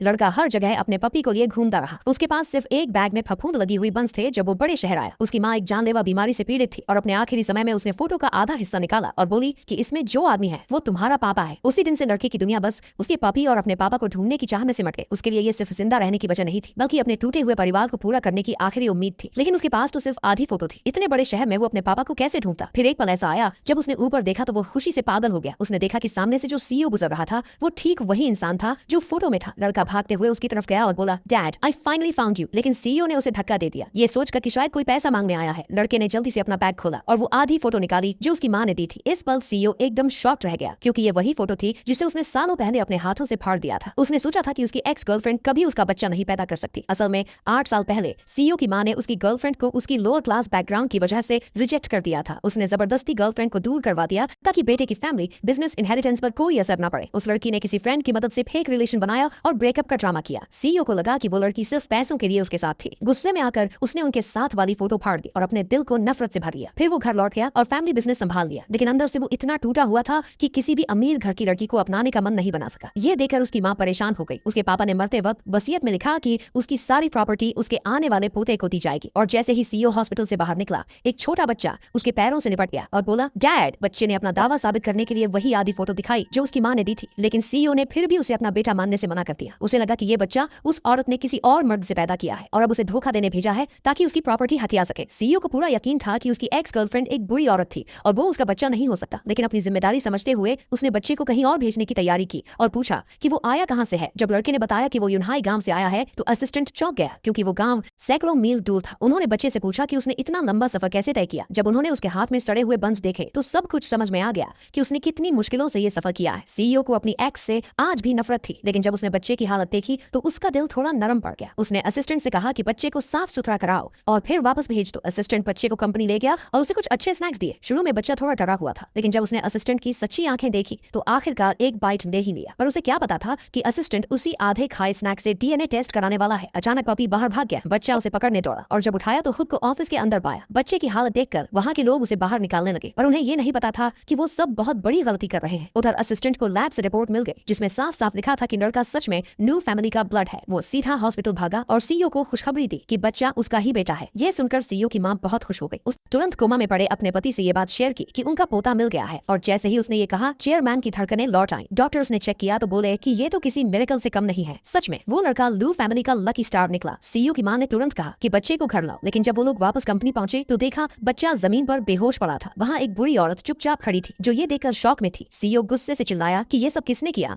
लड़का हर जगह अपने पपी को लिए घूमता रहा। उसके पास सिर्फ एक बैग में फफूंद लगी हुई बंस थे। जब वो बड़े शहर आया, उसकी माँ एक जानलेवा बीमारी से पीड़ित थी और अपने आखिरी समय में उसने फोटो का आधा हिस्सा निकाला और बोली कि इसमें जो आदमी है वो तुम्हारा पापा है। उसी दिन से लड़के की दुनिया बस उसके पपी और अपने पापा को ढूंढने की चाह में सिमट गई। उसके लिए ये सिर्फ जिंदा रहने की वजह नहीं थी, बल्कि अपने टूटे हुए परिवार को पूरा करने की आखिरी उम्मीद थी। लेकिन उसके पास तो सिर्फ आधी फोटो थी। इतने बड़े शहर में वो अपने पापा को कैसे ढूंढता? फिर एक पल ऐसा आया जब उसने ऊपर देखा तो वो खुशी से पागल हो गया। उसने देखा कि सामने से जो सीईओ गुजर रहा था वो ठीक वही इंसान था जो फोटो में था। लड़का भागते हुए उसकी तरफ गया और बोला, dad I finally found you. लेकिन सीईओ ने उसे धक्का दे दिया, ये सोचकर कि शायद कोई पैसा मांगने आया है। लड़के ने जल्दी से अपना बैग खोला और वो आधी फोटो निकाली जो उसकी माँ ने दी थी। इस पल सीईओ एकदम शॉक्ड रह गया, क्योंकि ये वही फोटो थी जिसे उसने सालों पहले अपने हाथों से फाड़ दिया था। उसने सोचा था कि उसकी एक्स गर्लफ्रेंड कभी उसका बच्चा नहीं पैदा कर सकती। असल में 8 साल पहले सीईओ की माँ ने उसकी गर्लफ्रेंड को उसकी लोअर क्लास बैकग्राउंड की वजह से रिजेक्ट कर दिया था। उसने जबरदस्ती गर्लफ्रेंड को दूर करवा दिया ताकि बेटे की फैमिली बिजनेस इनहेरिटेंस पर कोई असर न पड़े। उस लड़की ने किसी फ्रेंड की मदद से फेक रिलेशन बनाया और ब्रेकअप का ड्रामा किया। सीईओ को लगा कि वो लड़की सिर्फ पैसों के लिए उसके साथ थी। गुस्से में आकर उसने उनके साथ वाली फोटो फाड़ दी और अपने दिल को नफरत से भर लिया। फिर वो घर लौट गया और फैमिली बिजनेस संभाल लिया। लेकिन अंदर से वो इतना टूटा हुआ था कि किसी भी अमीर घर की लड़की को अपनाने का मन नहीं बना सका। ये देखकर उसकी माँ परेशान हो गई। उसके पापा ने मरते वक्त वसीयत में लिखा कि उसकी सारी प्रॉपर्टी उसके आने वाले पोते को दी जाएगी। और जैसे ही सीईओ हॉस्पिटल से बाहर निकला, एक छोटा बच्चा उसके पैरों से निपट गया और बोला, डैड। बच्चे ने अपना दावा साबित करने के लिए वही आधी फोटो दिखाई जो उसकी माँ ने दी थी। लेकिन सीईओ ने फिर भी उसे अपना बेटा मानने से मना कर दिया। उसे लगा कि ये बच्चा उस औरत ने किसी और मर्द से पैदा किया है और अब उसे धोखा देने भेजा है ताकि उसकी प्रॉपर्टी हथिया सके। सीईओ को पूरा यकीन था कि उसकी एक्स गर्लफ्रेंड एक बुरी औरत थी और वो उसका बच्चा नहीं हो सकता। लेकिन अपनी जिम्मेदारी समझते हुए उसने बच्चे को कहीं और भेजने की तैयारी की और पूछा कि वो आया कहाँ से है। जब लड़के ने बताया कि वो यूनहाई गांव से आया है तो असिस्टेंट चौंक गया, क्योंकि वो गांव सैकड़ों मील दूर था। उन्होंने बच्चे से पूछा कि उसने इतना लंबा सफर कैसे तय किया। जब उन्होंने उसके हाथ में सड़े हुए बंस देखे तो सब कुछ समझ में आ गया कि उसने कितनी मुश्किलों से ये सफर किया है। सीईओ को अपनी एक्स से आज भी नफरत थी, लेकिन जब उसने बच्चे की हालत देखी तो उसका दिल थोड़ा नरम पड़ गया। उसने असिस्टेंट से कहा कि बच्चे को साफ सुथरा कराओ और फिर वापस भेज दो। असिस्टेंट बच्चे को कंपनी ले गया और उसे कुछ अच्छे स्नैक्स दिए। शुरू में बच्चा थोड़ा डरा हुआ था, लेकिन जब उसने असिस्टेंट की सच्ची आंखें देखी तो आखिरकार एक बाइट ले ही लिया। पर उसे क्या पता था कि असिस्टेंट उसी आधे खाए स्नैक से डीएनए टेस्ट कराने वाला है। अचानक पपी बाहर भाग गया। बच्चा उसे पकड़ने दौड़ा और जब उठाया तो खुद को ऑफिस के अंदर पाया। बच्चे की हालत देखकर वहाँ के लोग उसे बाहर निकालने लगे, पर उन्हें ये नहीं पता था कि वो सब बहुत बड़ी गलती कर रहे हैं। उधर असिस्टेंट को लैब से रिपोर्ट मिल गई जिसमें साफ साफ लिखा था कि लड़का सच में न्यू फैमिली का ब्लड है। वो सीधा हॉस्पिटल भागा और सीईओ को खुशखबरी दी कि बच्चा उसका ही बेटा है। ये सुनकर सीईओ की माँ बहुत खुश हो गई। उस तुरंत कोमा में पड़े अपने पति से ये बात शेयर की कि उनका पोता मिल गया है। और जैसे ही उसने ये कहा, चेयरमैन की धड़कनें लौट आई। डॉक्टर्स ने चेक किया तो बोले कि ये तो किसी मिरेकल से कम नहीं है। सच में वो लड़का लू फैमिली का लकी स्टार निकला। सीईओ की माँ ने तुरंत कहा कि बच्चे को घर लाओ। लेकिन जब वो लोग वापस कंपनी पहुंचे तो देखा बच्चा जमीन पर बेहोश पड़ा था। वहाँ एक बुरी औरत चुपचाप खड़ी थी जो ये देखकर शॉक में थी। सीईओ गुस्से से चिल्लाया कि ये सब किसने किया।